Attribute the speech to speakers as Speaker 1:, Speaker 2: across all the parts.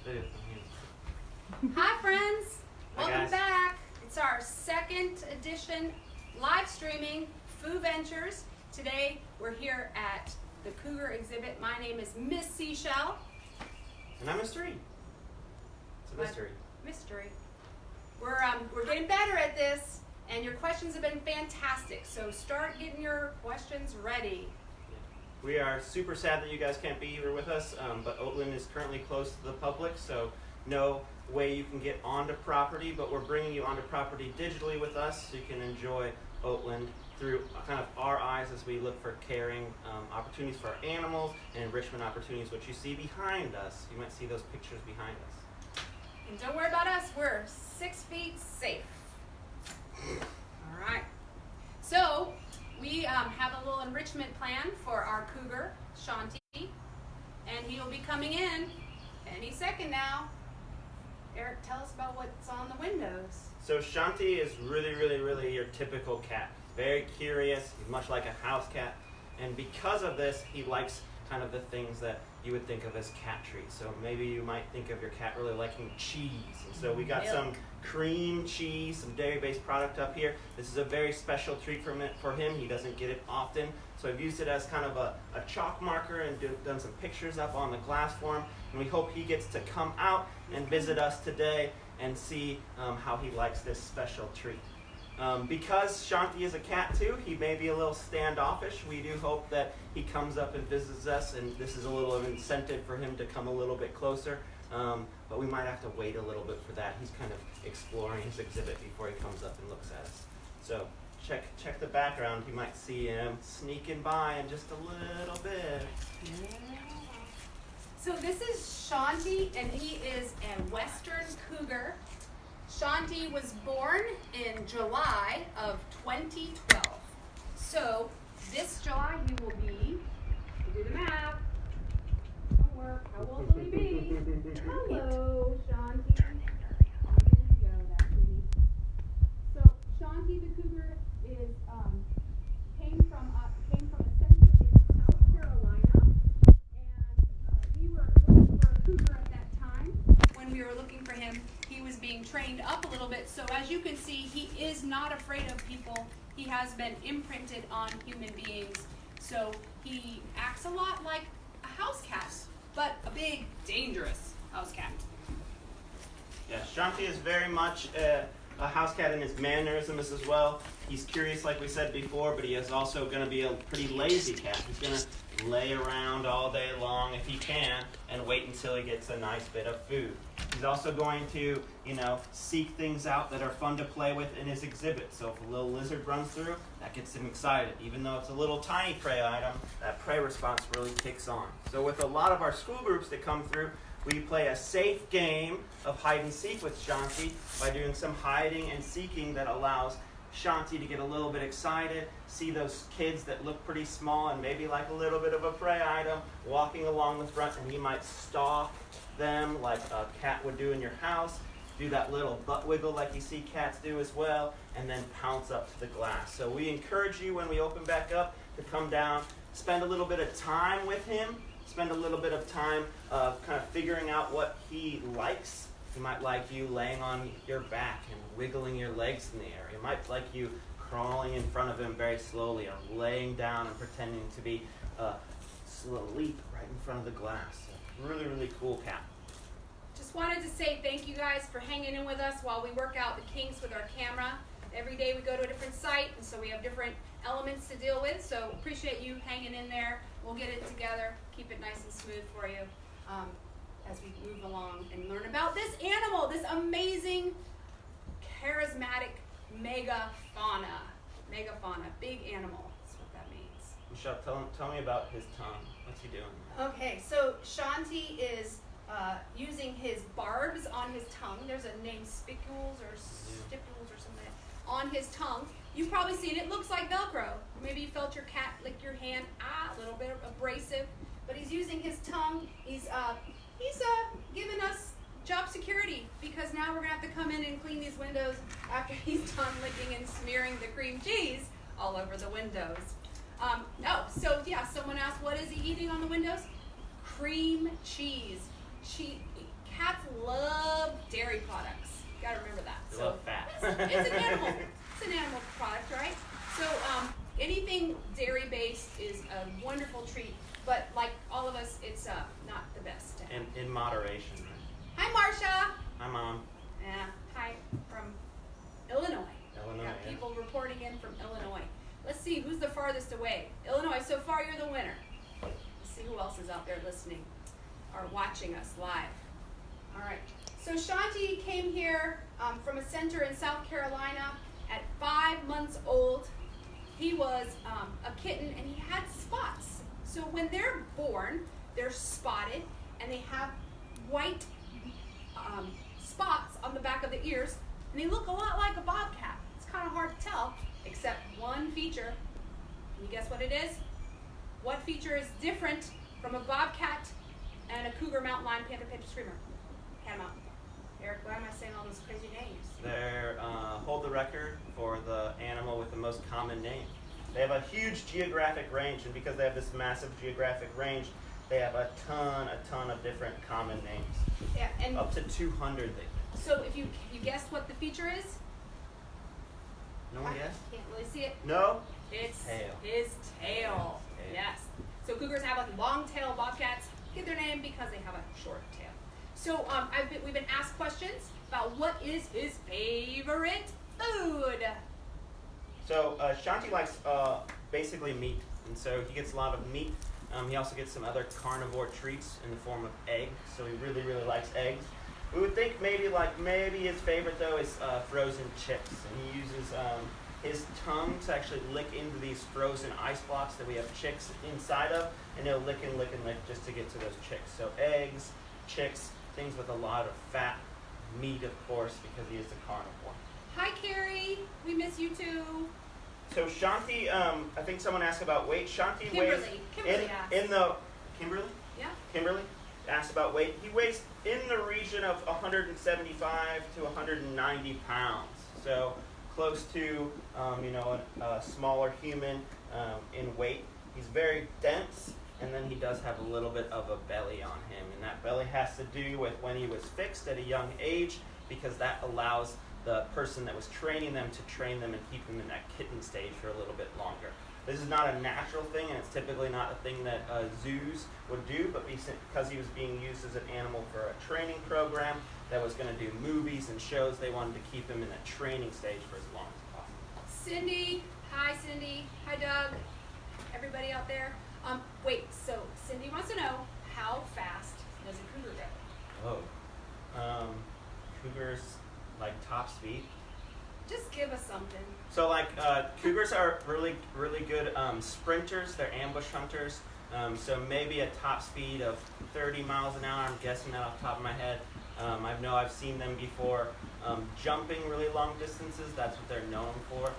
Speaker 1: Hi friends, welcome
Speaker 2: guys.
Speaker 1: back. It's our second edition live streaming FOOVentures. Today we're here at the Cougar exhibit. My name is Miss Seashell.
Speaker 2: And I'm Mystery. It's a mystery.
Speaker 1: Mystery. We're getting better at this, and your questions have been fantastic. So start getting your questions ready.
Speaker 2: We are super sad that you guys can't be here with us, but Oatland is currently closed to the public, so no way you can get onto property, but we're bringing you onto property digitally with us so you can enjoy Oatland through kind of our eyes as we look for caring opportunities for our animals and enrichment opportunities, which you see behind us. You might see those pictures behind us.
Speaker 1: And don't worry about us, we're 6 feet safe. All right. So we have a little enrichment plan for our Cougar, Shanti, and he'll be coming in any second now. Eric, tell us about what's on the windows.
Speaker 2: So Shanti is really your typical cat. Very curious, he's much like a house cat, and because of this, he likes kind of the things that you would think of as cat treats. So maybe you might think of your cat really liking cheese. And so we got some cream cheese, some dairy-based product up here. This is a very special treat for him. He doesn't get it often. So I've used it as kind of a chalk marker and done some pictures up on the glass for him. And we hope he gets to come out and visit us today and see how he likes this special treat. Because Shanti is a cat too, he may be a little standoffish. We do hope that he comes up and visits us, and this is a little of an incentive for him to come a little bit closer. But we might have to wait a little bit for that. He's kind of exploring his exhibit before he comes up and looks at us. So check the background. You might see him sneaking by in just a little bit.
Speaker 1: So this is Shanti, and he is a Western Cougar. Shanti was born in July of 2012. So this July he will be, do the math, don't work, how old will he be? Hello, Shanti. There you go, that kitty. So Shanti the Cougar is came from a center in South Carolina, and we were looking for a cougar at that time. When we were looking for him, he was being trained up a little bit. So as you can see, he is not afraid of people. He has been imprinted on human beings. So he acts a lot like a house cat, but a big, dangerous house cat.
Speaker 2: Yeah, Shanti is very much a house cat in his mannerisms as well. He's curious, like we said before, but he is also going to be a pretty lazy cat. He's going to lay around all day long if he can and wait until he gets a nice bit of food. He's also going to, seek things out that are fun to play with in his exhibit. So if a little lizard runs through, that gets him excited. Even though it's a little tiny prey item, that prey response really kicks on. So with a lot of our school groups that come through, we play a safe game of hide and seek with Shanti by doing some hiding and seeking that allows Shanti to get a little bit excited, see those kids that look pretty small and maybe like a little bit of a prey item walking along the front, and he might stalk them like a cat would do in your house, do that little butt wiggle like you see cats do as well, and then pounce up to the glass. So we encourage you when we open back up to come down, spend a little bit of time with him, spend a little bit of time kind of figuring out what he likes. He might like you laying on your back and wiggling your legs in the air. He might like you crawling in front of him very slowly or laying down and pretending to be asleep right in front of the glass. So really cool cat.
Speaker 1: Just wanted to say thank you guys for hanging in with us while we work out the kinks with our camera. Every day we go to a different site, and so we have different elements to deal with. So appreciate you hanging in there. We'll get it together, keep it nice and smooth for you as we move along and learn about this animal, this amazing, charismatic megafauna. Megafauna, big animal. That's what that means.
Speaker 2: Michelle, tell me about his tongue. What's he doing?
Speaker 1: Okay, so Shanti is using his barbs on his tongue. There's a name, spicules or stipules or something on his tongue. You've probably seen it. Looks like Velcro. Maybe you felt your cat lick your hand. A little bit abrasive. But he's using his tongue. He's giving us job security, because now we're going to have to come in and clean these windows after he's done licking and smearing the cream cheese all over the windows. Someone asked, what is he eating on the windows? Cream cheese. Cats love dairy products. You gotta remember that.
Speaker 2: They love fat.
Speaker 1: It's an animal. It's an animal product, right? So anything dairy based is a wonderful treat, but like all of us, it's not the best.
Speaker 2: In moderation.
Speaker 1: Hi, Marcia.
Speaker 2: Hi, Mom.
Speaker 1: Yeah. Hi from Illinois.
Speaker 2: Illinois.
Speaker 1: Got people reporting in from Illinois. Let's see who's the farthest away. Illinois. So far, you're the winner. Let's see who else is out there listening or watching us live. All right. So Shanti came here from a center in South Carolina at 5 months old. He was a kitten and he had spots. So when they're born, they're spotted and they have white spots on the back of the ears, and they look a lot like a bobcat. It's kind of hard to tell, except one feature. Can you guess what it is? What feature is different from a bobcat and a cougar, mountain lion, panther, panther, screamer? Catamount. Eric, why am I saying all those crazy names?
Speaker 2: They hold the record for the animal with the most common name. They have a huge geographic range, and because they have this massive geographic range, they have a ton of different common names.
Speaker 1: Yeah, and
Speaker 2: up to 200 they think.
Speaker 1: so if you guessed what the feature is?
Speaker 2: No one guessed?
Speaker 1: Can't really see it.
Speaker 2: No?
Speaker 1: It's
Speaker 2: Tail.
Speaker 1: his tail. Yes. So cougars have like long tail. Bobcats get their name because they have a short tail. So we've been asked questions about what is his favorite food.
Speaker 2: So Shanti likes basically meat, and so he gets a lot of meat. He also gets some other carnivore treats in the form of eggs, so he really likes eggs. We would think maybe his favorite though is frozen chips, and he uses his tongue to actually lick into these frozen ice blocks that we have chicks inside of, and he'll lick and lick and lick just to get to those chicks. So eggs, chicks, things with a lot of fat, meat of course, because he is a carnivore.
Speaker 1: Hi, Carrie. We miss you too.
Speaker 2: So Shanti, I think someone asked about weight. Shanti
Speaker 1: Kimberly.
Speaker 2: weighs
Speaker 1: Kimberly asked.
Speaker 2: Kimberly?
Speaker 1: Yeah.
Speaker 2: Kimberly asked about weight. He weighs in the region of 175 to 190 pounds. So close to a smaller human in weight. He's very dense, and then he does have a little bit of a belly on him, and that belly has to do with when he was fixed at a young age, because that allows the person that was training them to train them and keep them in that kitten stage for a little bit longer. This is not a natural thing, and it's typically not a thing that zoos would do, but because he was being used as an animal for a training program that was going to do movies and shows, they wanted to keep him in that training stage for as long as possible.
Speaker 1: Cindy. Hi, Cindy. Hi, Doug. Everybody out there. So Cindy wants to know, how fast does a cougar go?
Speaker 2: Oh. Cougars like top speed.
Speaker 1: Just give us something.
Speaker 2: So cougars are really good sprinters. They're ambush hunters. So maybe a top speed of 30 miles an hour. I'm guessing that off the top of my head. I've seen them before jumping really long distances. That's what they're known for.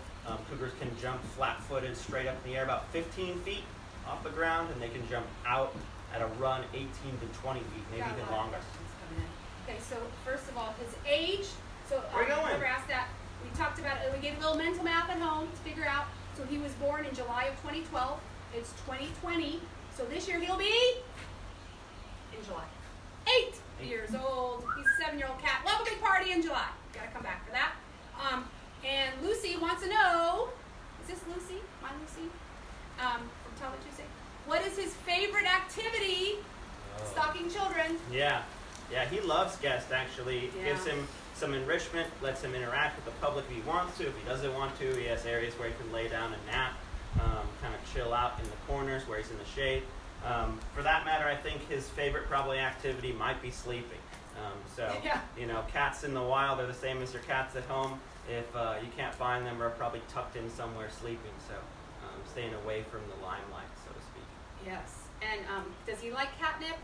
Speaker 2: Cougars can jump flat-footed straight up in the air about 15 feet off the ground, and they can jump out at a run 18 to 20 feet, maybe
Speaker 1: Got a
Speaker 2: even
Speaker 1: lot of
Speaker 2: longer.
Speaker 1: questions coming in. Okay, so first of all, his age. So
Speaker 2: Where you going?
Speaker 1: whoever asked that, we talked about it. We gave a little mental math at home to figure out. So he was born in July of 2012. It's 2020. So this year he'll be in July 8 years old. He's a 7-year-old cat. Love a big party in July. Gotta come back for that. And Lucy wants to know, is this Lucy? My Lucy? From Tell What Tuesday. What is his favorite activity? Stalking children.
Speaker 2: Yeah, he loves guests actually.
Speaker 1: Yeah.
Speaker 2: Gives him some enrichment, lets him interact with the public if he wants to. If he doesn't want to, he has areas where he can lay down and nap, kind of chill out in the corners where he's in the shade. For that matter, I think his favorite probably activity might be sleeping. Cats in the wild are the same as your cats at home. If you can't find them, they're probably tucked in somewhere sleeping. So staying away from the limelight, so to speak.
Speaker 1: Yes. And does he like catnip?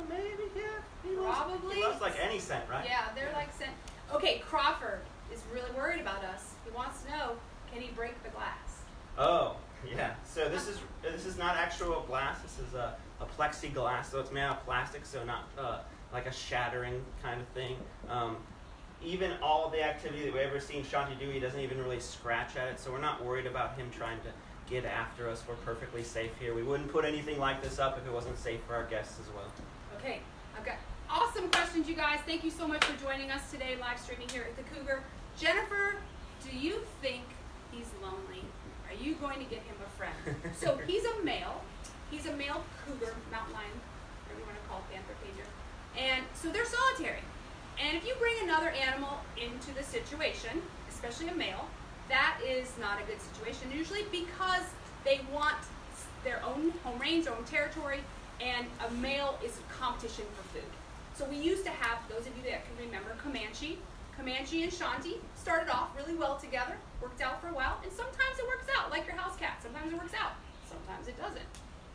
Speaker 2: Maybe, yeah.
Speaker 1: Probably.
Speaker 2: He loves like any scent, right?
Speaker 1: Yeah, they're like scent. Okay, Crawford is really worried about us. He wants to know, can he break the glass?
Speaker 2: Oh, yeah. So this is not actual glass. This is a plexiglass, so it's made out of plastic, so not like a shattering kind of thing. Even all of the activity that we've ever seen Shanti do, he doesn't even really scratch at it, so we're not worried about him trying to get after us. We're perfectly safe here. We wouldn't put anything like this up if it wasn't safe for our guests as well.
Speaker 1: Okay, I've got awesome questions, you guys. Thank you so much for joining us today, live streaming here at the Cougar. Jennifer, do you think he's lonely? Are you going to get him a friend? So he's a male. He's a male cougar, mountain lion, whatever you want to call it, panther, pager. And so they're solitary. And if you bring another animal into the situation, especially a male, that is not a good situation, usually because they want their own home range, their own territory, and a male is a competition for food. So we used to have, those of you that can remember, Comanche and Shanti started off really well together, worked out for a while, and sometimes it works out, like your house cat. Sometimes it works out, sometimes it doesn't.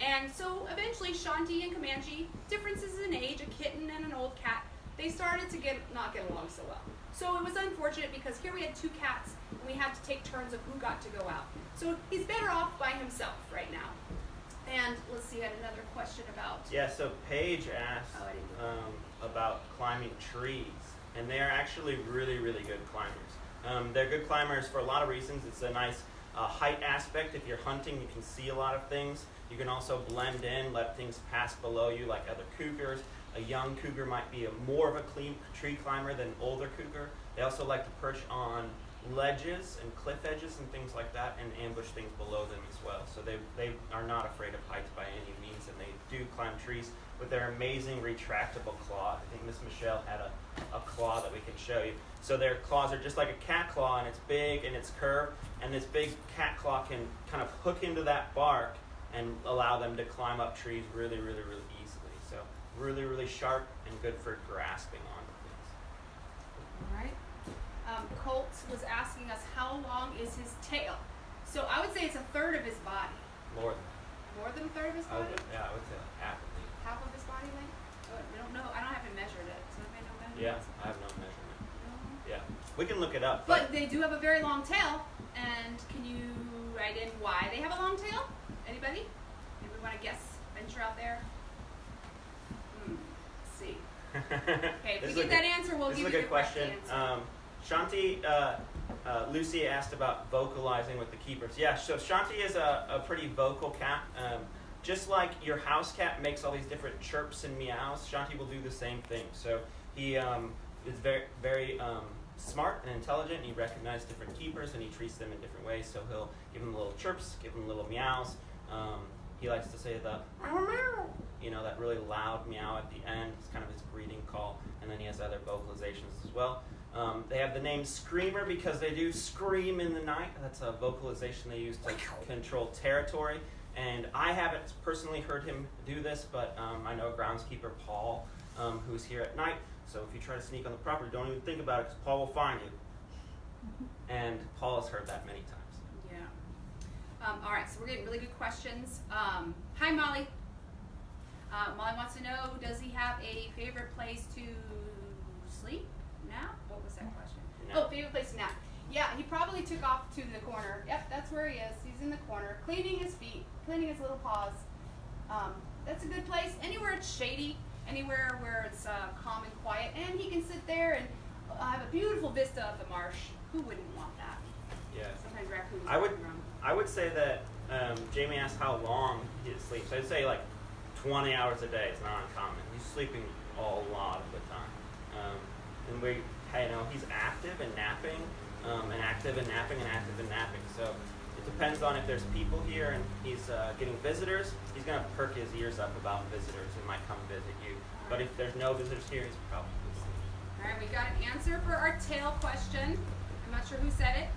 Speaker 1: And so eventually Shanti and Comanche, differences in age, a kitten and an old cat, they started to not get along so well. So it was unfortunate because here we had two cats and we had to take turns of who got to go out. So he's better off by himself right now. And let's see, I had another question about...
Speaker 2: Yeah, so Paige asked about climbing trees. And they are actually really, really good climbers. They're good climbers for a lot of reasons. It's a nice height aspect. If you're hunting, you can see a lot of things. You can also blend in, let things pass below you like other cougars. A young cougar might be more of a tree climber than an older cougar. They also like to perch on ledges and cliff edges and things like that and ambush things below them as well. So they are not afraid of heights by any means, and they do climb trees with their amazing retractable claw. I think Miss Michelle had a claw that we can show you. So their claws are just like a cat claw, and it's big and it's curved, and this big cat claw can kind of hook into that bark and allow them to climb up trees really, really, really easily. So really, really sharp and good for grasping onto things.
Speaker 1: All right. Colt was asking us how long is his tail. So I would say it's a third of his body.
Speaker 2: More
Speaker 1: than a third of his body?
Speaker 2: I would say like half at least.
Speaker 1: Half of his body length? Oh, I don't know. I don't have it measured it. So I don't measure
Speaker 2: Yeah,
Speaker 1: it.
Speaker 2: I have no measurement. Yeah, we can look it up.
Speaker 1: But they do have a very long tail. And can you write in why they have a long tail? Anybody? Anybody want to guess? Venture out there? Let's see. Okay, if we get that answer, we'll give you the
Speaker 2: This is a good question.
Speaker 1: answer.
Speaker 2: Shanti, Lucy asked about vocalizing with the keepers. Yeah, so Shanti is a pretty vocal cat. Just like your house cat makes all these different chirps and meows, Shanti will do the same thing. So he is very, very smart and intelligent. He recognizes different keepers and he treats them in different ways. So he'll give them little chirps, give them little meows. He likes to say the meow, you know, that really loud meow at the end. It's kind of his greeting call. And then he has other vocalizations as well. They have the name Screamer because they do scream in the night. That's a vocalization they use to control territory. And I haven't personally heard him do this, but I know groundskeeper Paul, who's here at night. So if you try to sneak on the property, don't even think about it because Paul will find you. And Paul has heard that many times.
Speaker 1: Yeah. All right, so we're getting really good questions. Hi, Molly. Molly wants to know, does he have a favorite place to sleep? Nap? What was that question?
Speaker 2: Nap.
Speaker 1: Oh, favorite place to nap. Yeah, he probably took off to the corner. Yep, that's where he is. He's in the corner, cleaning his feet, cleaning his little paws. That's a good place. Anywhere it's shady, anywhere where it's calm and quiet, and he can sit there and have a beautiful vista of the marsh. Who wouldn't want that?
Speaker 2: Yeah.
Speaker 1: Sometimes raccoons
Speaker 2: I would
Speaker 1: walking around.
Speaker 2: I would say that Jamie asked how long he sleeps. I'd say like 20 hours a day is not uncommon. He's sleeping a lot of the time. And he's active and napping, and active and napping and active and napping. So it depends on if there's people here and he's getting visitors, he's going to perk his ears up about visitors and might come visit you. But if there's no visitors here, he's probably asleep.
Speaker 1: All right, we got an answer for our tail question. I'm not sure who said it.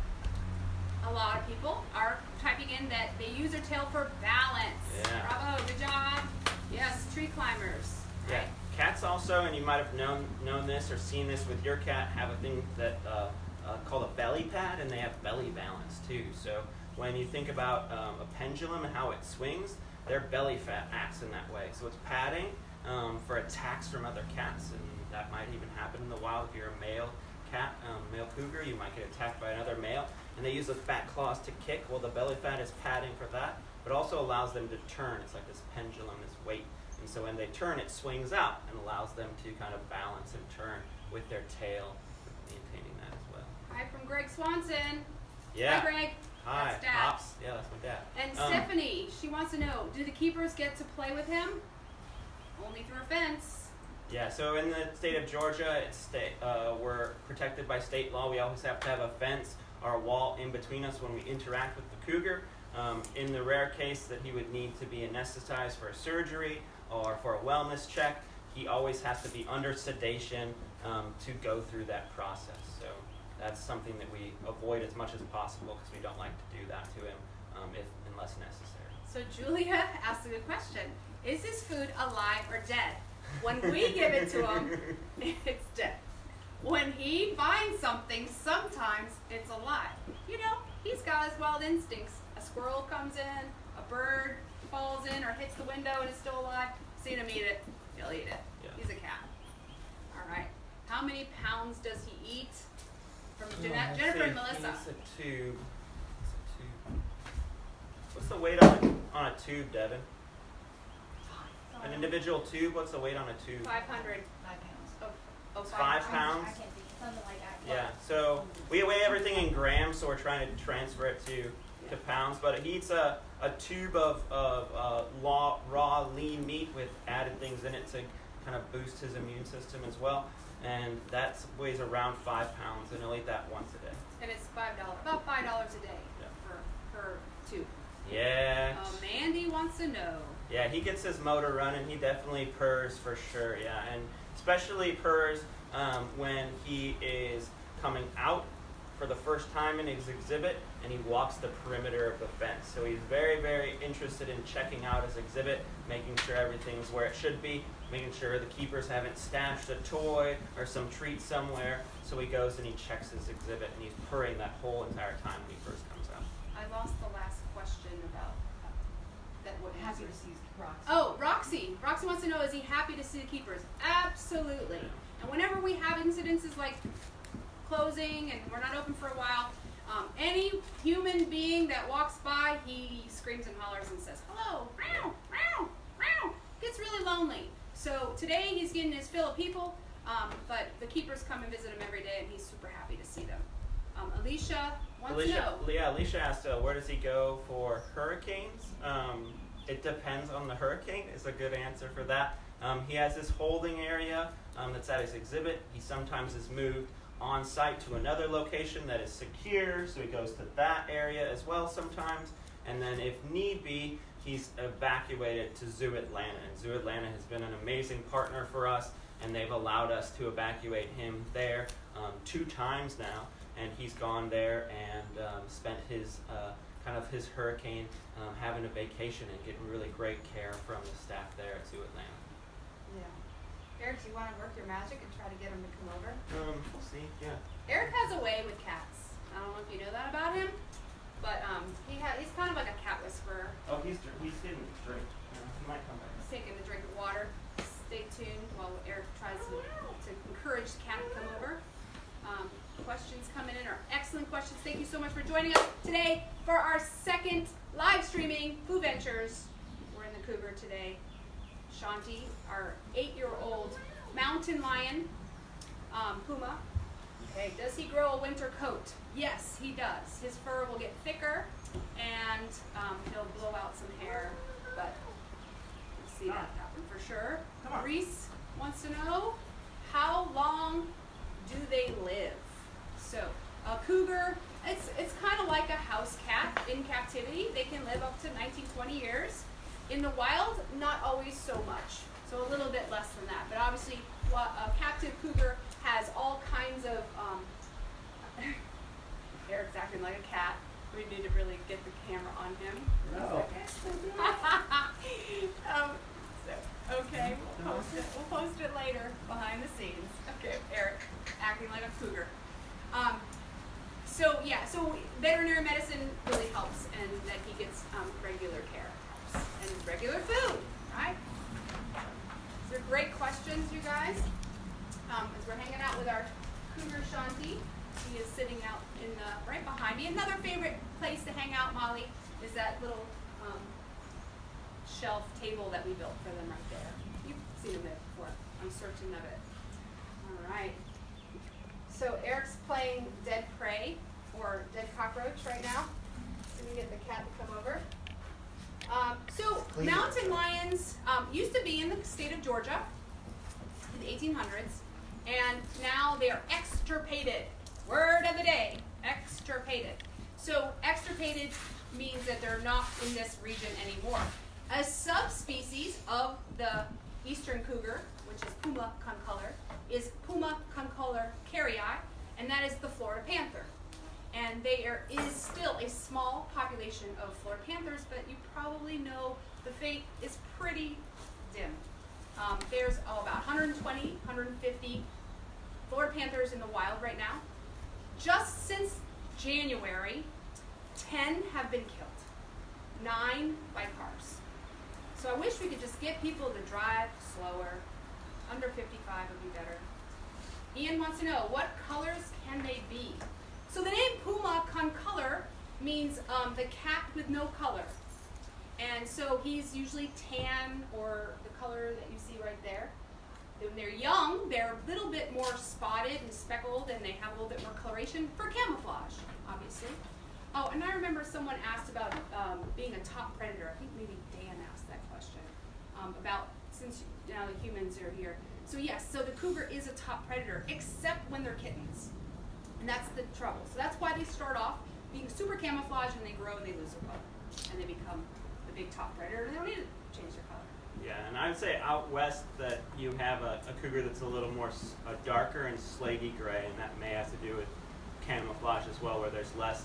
Speaker 1: A lot of people are typing in that they use their tail for balance.
Speaker 2: Yeah.
Speaker 1: Bravo, good job. Yes, tree climbers.
Speaker 2: Yeah.
Speaker 1: Right.
Speaker 2: Cats also, and you might have known this or seen this with your cat, have a thing that called a belly pad, and they have belly balance too. So when you think about a pendulum and how it swings, their belly fat acts in that way. So it's padding for attacks from other cats, and that might even happen in the wild. If you're a male cat, male cougar, you might get attacked by another male, and they use those fat claws to kick. Well, the belly fat is padding for that, but also allows them to turn. It's like this pendulum, this weight. And so when they turn, it swings out and allows them to kind of balance and turn with their tail, maintaining that as well.
Speaker 1: Hi from Greg Swanson.
Speaker 2: Yeah.
Speaker 1: Hi, Greg.
Speaker 2: Hi.
Speaker 1: That's Dad.
Speaker 2: Pops. Yeah, that's my dad.
Speaker 1: And Stephanie, she wants to know, do the keepers get to play with him? only through a fence.
Speaker 2: Yeah, so in the state of Georgia, we're protected by state law. We always have to have a fence or a wall in between us when we interact with the cougar. In the rare case that he would need to be anesthetized for a surgery or for a wellness check, he always has to be under sedation to go through that process. So that's something that we avoid as much as possible because we don't like to do that to him unless necessary.
Speaker 1: So Julia asked a good question. Is his food alive or dead? When we give it to him, it's dead. When he finds something, sometimes it's alive. You know, he's got his wild instincts. A squirrel comes in, a bird falls in or hits the window and is still alive. Seen him eat it, he'll eat it.
Speaker 2: Yeah.
Speaker 1: He's a cat. All right. How many pounds does he eat? From Jennifer and Melissa.
Speaker 2: It's a tube. What's the weight on a tube, Devin? An individual tube, what's the weight on a tube?
Speaker 1: 500.
Speaker 3: 5 pounds.
Speaker 1: Oh,
Speaker 2: 5 pounds?
Speaker 3: I can't think. Something like that.
Speaker 2: Yeah, so we weigh everything in grams, so we're trying to transfer it to pounds. But he eats a tube of raw lean meat with added things in it to kind of boost his immune system as well. And that weighs around 5 pounds, and he'll eat that once a day.
Speaker 1: And it's $5, about $5 a day per tube.
Speaker 2: Yeah.
Speaker 1: Mandy wants to know.
Speaker 2: Yeah, he gets his motor running. He definitely purrs for sure. Yeah, and especially purrs when he is coming out for the first time in his exhibit and he walks the perimeter of the fence. So he's very, very interested in checking out his exhibit, making sure everything's where it should be, making sure the keepers haven't stashed a toy or some treat somewhere. So he goes and he checks his exhibit and he's purring that whole entire time when he first comes out.
Speaker 1: I lost the last question about that. What
Speaker 3: Happy to see Roxy.
Speaker 1: Oh, Roxy. Roxy wants to know, is he happy to see the keepers? Absolutely. And whenever we have incidences like closing and we're not open for a while, any human being that walks by, he screams and hollers and says, hello, meow, meow, meow. Gets really lonely. So today he's getting his fill of people, but the keepers come and visit him every day and he's super happy to see them. Alicia wants to know.
Speaker 2: Yeah, Alicia asked, where does he go for hurricanes? It depends on the hurricane is a good answer for that. He has this holding area that's at his exhibit. He sometimes is moved on site to another location that is secure, so he goes to that area as well sometimes. And then if need be, he's evacuated to Zoo Atlanta. And Zoo Atlanta has been an amazing partner for us, and they've allowed us to evacuate him there 2 times now. And he's gone there and spent his his hurricane having a vacation and getting really great care from the staff there at Zoo Atlanta.
Speaker 1: Yeah. Eric, do you want to work your magic and try to get him to come over?
Speaker 2: We'll see. Yeah.
Speaker 1: Eric has a way with cats. I don't know if you know that about him, but he's kind of like a cat whisperer.
Speaker 2: Oh, he's getting a drink. He might come back.
Speaker 1: He's taking a drink of water. Stay tuned while Eric tries to encourage the cat to come over. Questions coming in are excellent questions. Thank you so much for joining us today for our second live streaming FOOVentures. We're in the Cougar today. Shanti, our 8-year-old mountain lion, Puma. Okay, does he grow a winter coat? Yes, he does. His fur will get thicker and he'll blow out some hair, but we'll see that happen for sure.
Speaker 2: Come on.
Speaker 1: Reese wants to know, how long do they live? So a cougar, it's kind of like a house cat in captivity. They can live up to 19, 20 years. In the wild, not always so much. So a little bit less than that. But obviously, a captive cougar has all kinds of, Eric's acting like a cat. We need to really get the camera on him.
Speaker 2: No.
Speaker 1: Okay, we'll post it later behind the scenes. Okay, Eric acting like a cougar. So veterinary medicine really helps, and that he gets regular care helps, and regular food, right? These are great questions, you guys. As we're hanging out with our cougar Shanti, he is sitting out in right behind me. Another favorite place to hang out, Molly, is that little shelf table that we built for them right there. You've seen it before. I'm certain of it. All right. So Eric's playing dead prey or dead cockroach right now. So we get the cat to come over. So mountain lions used to be in the state of Georgia in the 1800s, and now they are extirpated. Word of the day, extirpated. So extirpated means that they're not in this region anymore. A subspecies of the eastern cougar, which is Puma concolor, is Puma concolor carrii, and that is the Florida panther. And there is still a small population of Florida panthers, but you probably know the fate is pretty dim. There's about 120, 150 Florida panthers in the wild right now. Just since January, 10 have been killed, 9 by cars. So I wish we could just get people to drive slower. Under 55 would be better. Ian wants to know, what colors can they be? So the name Puma concolor means the cat with no color. And so he's usually tan, or the color that you see right there. When they're young, they're a little bit more spotted and speckled, and they have a little bit more coloration for camouflage, obviously. Oh, and I remember someone asked about being a top predator. I think maybe Dan asked that question about, since now the humans are here. So yes, so the cougar is a top predator, except when they're kittens. And that's the trouble. So that's why they start off being super camouflaged, and they grow and they lose their color. And they become the big top predator, and they don't need to change their color.
Speaker 2: Yeah, and I would say out west that you have a cougar that's a little more darker and slaty gray, and that may have to do with camouflage as well, where there's less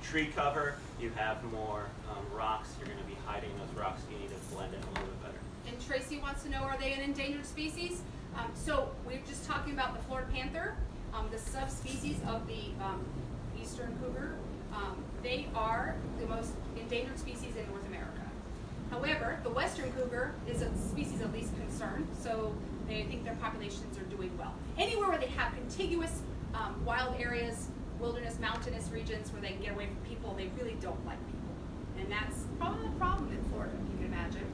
Speaker 2: tree cover, you have more rocks, you're going to be hiding those rocks, you need to blend in a little bit better.
Speaker 1: And Tracy wants to know, are they an endangered species? So we're just talking about the Florida panther, the subspecies of the eastern cougar. They are the most endangered species in North America. However, the western cougar is a species of least concern, so they think their populations are doing well. Anywhere where they have contiguous wild areas, wilderness, mountainous regions where they can get away from people, they really don't like people. And that's probably the problem in Florida, if you can imagine.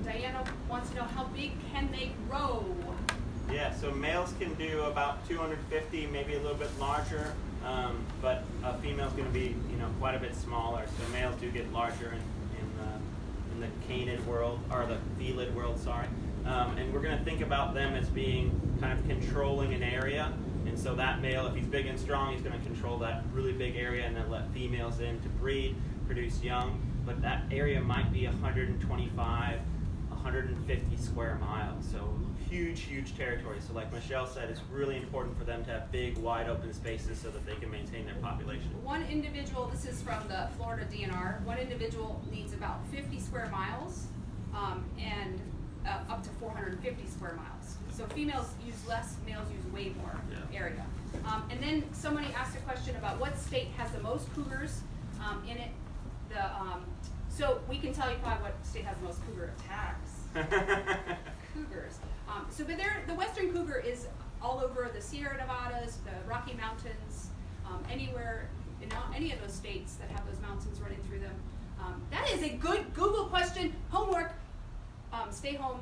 Speaker 1: Diana wants to know, how big can they grow?
Speaker 2: Yeah, so males can do about 250, maybe a little bit larger, but a female's going to be, quite a bit smaller. So males do get larger in the canid world, or the felid world, sorry. And we're going to think about them as being kind of controlling an area. And so that male, if he's big and strong, he's going to control that really big area and then let females in to breed, produce young. But that area might be 125, 150 square miles. So huge, huge territory. So like Michelle said, it's really important for them to have big, wide open spaces so that they can maintain their population.
Speaker 1: One individual, this is from the Florida DNR, one individual needs about 50 square miles and up to 450 square miles. So females use less, males use way more area. And then somebody asked a question about what state has the most cougars in it. So we can tell you probably what state has the most cougar attacks. Cougars. But the western cougar is all over the Sierra Nevadas, the Rocky Mountains, anywhere in any of those states that have those mountains running through them. That is a good Google question. Homework. Stay home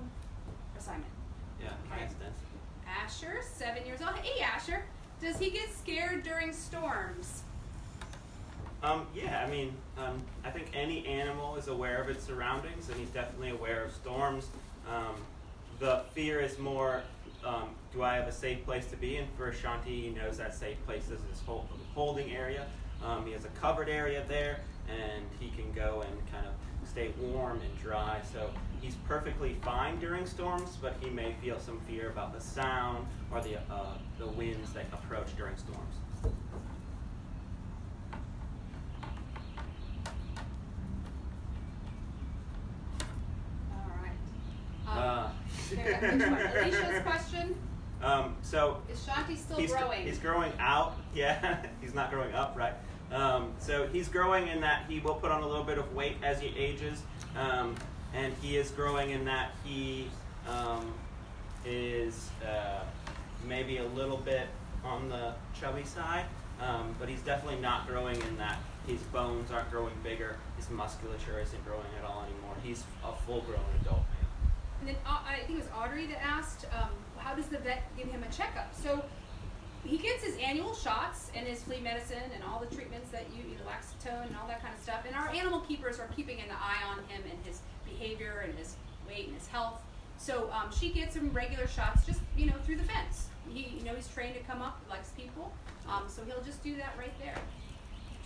Speaker 1: assignment.
Speaker 2: Yeah,
Speaker 1: Okay.
Speaker 2: makes sense.
Speaker 1: Asher, 7 years old. Hey, Asher. Does he get scared during storms?
Speaker 2: Yeah, I think any animal is aware of its surroundings, and he's definitely aware of storms. The fear is more, do I have a safe place to be? And for Shanti, he knows that safe place is his holding area. He has a covered area there, and he can go and kind of stay warm and dry. So he's perfectly fine during storms, but he may feel some fear about the sound or the winds that approach during storms.
Speaker 1: Alicia's question.
Speaker 2: So
Speaker 1: Is Shanti still growing?
Speaker 2: He's growing out. Yeah, he's not growing up, right? So he's growing in that he will put on a little bit of weight as he ages, and he is growing in that he is maybe a little bit on the chubby side, but he's definitely not growing in that his bones aren't growing bigger, his musculature isn't growing at all anymore. He's a full-grown adult male.
Speaker 1: And then I think it was Audrey that asked, how does the vet give him a checkup? So he gets his annual shots and his flea medicine and all the treatments that you eat, laxatone and all that kind of stuff. And our animal keepers are keeping an eye on him and his behavior and his weight and his health. So she gets him regular shots, just through the fence. He's trained to come up, likes people, so he'll just do that right there.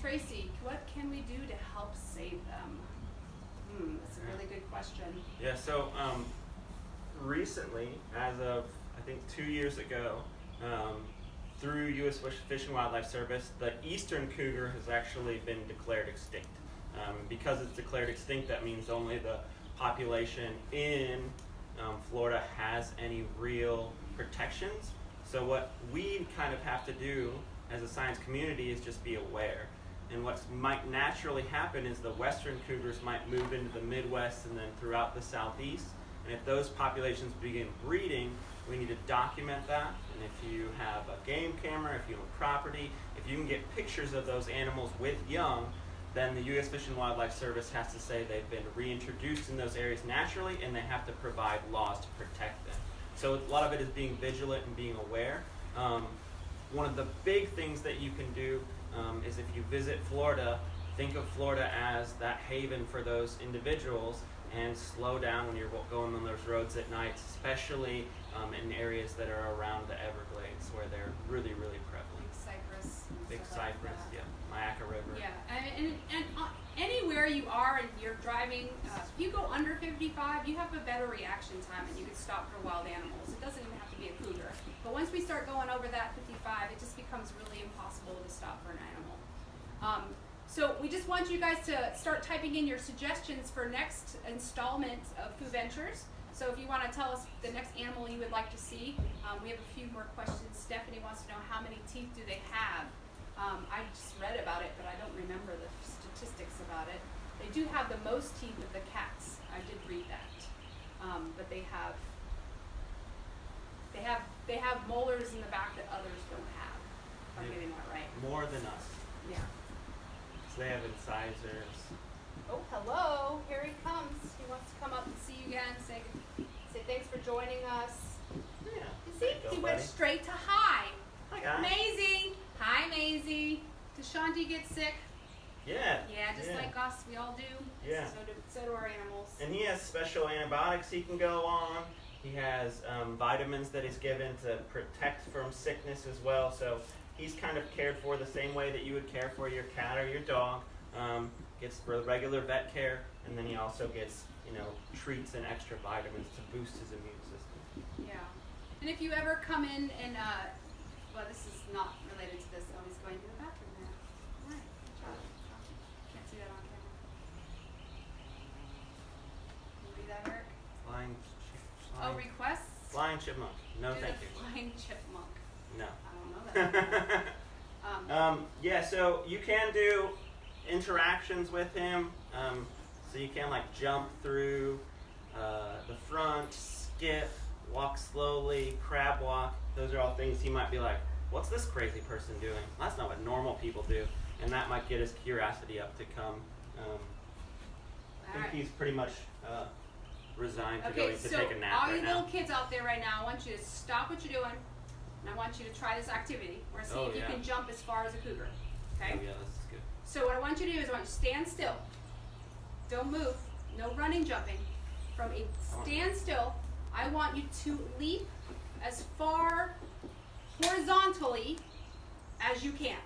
Speaker 1: Tracy, what can we do to help save them? That's a really good question.
Speaker 2: Yeah. So recently, as of I think 2 years ago, through U.S. Fish and Wildlife Service, the eastern cougar has actually been declared extinct. Because it's declared extinct, that means only the population in Florida has any real protections. So what we kind of have to do as a science community is just be aware. And what might naturally happen is the western cougars might move into the Midwest and then throughout the Southeast. And if those populations begin breeding, we need to document that. And if you have a game camera, if you own property, if you can get pictures of those animals with young, then the U.S. Fish and Wildlife Service has to say they've been reintroduced in those areas naturally, and they have to provide laws to protect them. So a lot of it is being vigilant and being aware. One of the big things that you can do is if you visit Florida, think of Florida as that haven for those individuals, and slow down when you're going on those roads at night, especially in areas that are around the Everglades where they're really, really prevalent. Big Cypress, yeah. Mayaca River.
Speaker 1: Yeah, and anywhere you are and you're driving, if you go under 55, you have a better reaction time and you can stop for wild animals. It doesn't even have to be a cougar. But once we start going over that 55, it just becomes really impossible to stop for an animal. So we just want you guys to start typing in your suggestions for next installment of FOOVentures. So if you want to tell us the next animal you would like to see, we have a few more questions. Stephanie wants to know how many teeth do they have. I just read about it, but I don't remember the statistics about it. They do have the most teeth of the cats. I did read that, but they have molars in the back that others don't have. If I'm getting that right.
Speaker 2: More than us.
Speaker 1: Yeah.
Speaker 2: So they have incisors.
Speaker 1: Oh, hello! Here he comes. He wants to come up and see you again. Say thanks for joining us.
Speaker 2: Yeah.
Speaker 1: You see, he went straight to hi.
Speaker 2: Hi guys.
Speaker 1: Maisie. Hi, Maisie. Does Shanti get sick?
Speaker 2: Yeah.
Speaker 1: Yeah, just like us, we all do.
Speaker 2: Yeah.
Speaker 1: So do our animals.
Speaker 2: And he has special antibiotics he can go on. He has vitamins that he's given to protect from sickness as well. So he's kind of cared for the same way that you would care for your cat or your dog. Gets regular vet care, and then he also gets treats and extra vitamins to boost his immune system.
Speaker 1: Yeah. And if you ever come in and well, this is not related to this. Oh, he's going to the bathroom now. All right. Good job. Can't see that on camera. Can you read that, Eric? Oh, requests?
Speaker 2: Flying chipmunk. No, thank you.
Speaker 1: Flying chipmunk.
Speaker 2: No.
Speaker 1: I don't know that.
Speaker 2: Yeah, so you can do interactions with him. So you can jump through the front, skip, walk slowly, crab walk. Those are all things he might be like, what's this crazy person doing? That's not what normal people do. And that might get his curiosity up to come. I think he's pretty much resigned to going to take a nap
Speaker 1: all
Speaker 2: right
Speaker 1: you
Speaker 2: now.
Speaker 1: little kids out there right now, I want you to stop what you're doing, and I want you to try this activity. We're going to see if you can jump as far as a cougar. Okay?
Speaker 2: Oh, yeah, this is good.
Speaker 1: So what I want you to do is I want you to stand still. Don't move. No running, jumping. From a standstill, I want you to leap as far horizontally as you can.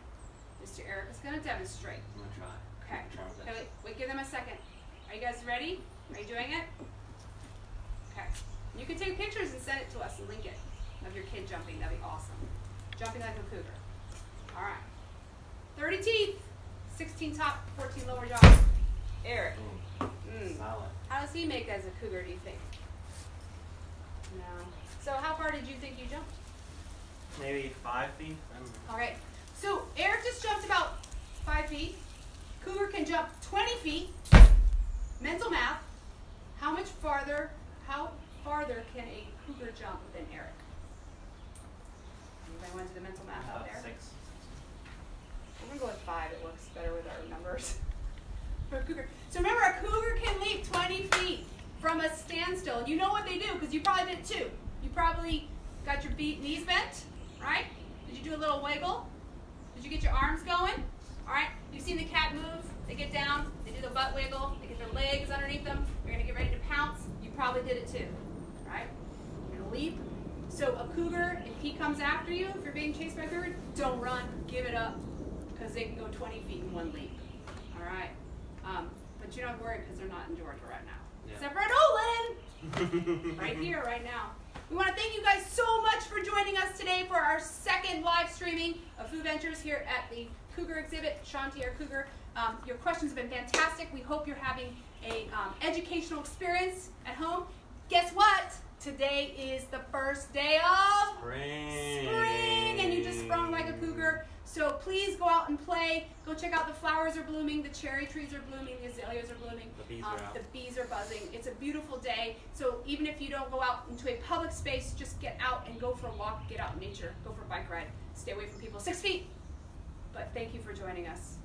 Speaker 1: Mr. Eric is going to demonstrate.
Speaker 2: I'm going to try.
Speaker 1: Okay.
Speaker 2: I'm trying my best.
Speaker 1: Wait, give them a second. Are you guys ready? Are you doing it? Okay. You can take pictures and send it to us and link it of your kid jumping. That'd be awesome. Jumping like a cougar. All right. 30 teeth. 16 top, 14 lower jaw. Eric.
Speaker 2: Solid.
Speaker 1: How does he make as a cougar, do you think? No. So how far did you think you jumped?
Speaker 2: Maybe 5 feet? I don't know.
Speaker 1: All right. So Eric just jumped about 5 feet. Cougar can jump 20 feet. Mental math. How farther can a cougar jump than Eric? Anybody want to do the mental math out there?
Speaker 2: 6.
Speaker 1: We're going to go with 5. It works better with our numbers. For a cougar. So remember, a cougar can leap 20 feet from a standstill. And you know what they do, because you probably did too. You probably got your knees bent, right? Did you do a little wiggle? Did you get your arms going? All right. You've seen the cat move. They get down. They do the butt wiggle. They get their legs underneath them. They're going to get ready to pounce. You probably did it too, right? leap. So a cougar, if he comes after you, if you're being chased by a cougar, don't run, give it up, because they can go 20 feet in one leap. All right. But you don't worry because they're not in Georgia right now.
Speaker 2: Yeah.
Speaker 1: Except for at Oatland, right here, right now. We want to thank you guys so much for joining us today for our second live streaming of FOOVentures here at the Cougar exhibit. Shanti, our Cougar, your questions have been fantastic. We hope you're having a educational experience at home. Guess what? Today is the first day of spring, and you just sprung like a cougar. So please go out and play. Go check out the flowers are blooming, the cherry trees are blooming, the azaleas are blooming.
Speaker 2: The bees are out.
Speaker 1: The bees are buzzing. It's a beautiful day. So even if you don't go out into a public space, just get out and go for a walk, get out in nature, go for a bike ride. Stay away from people 6 feet. But thank you for joining us.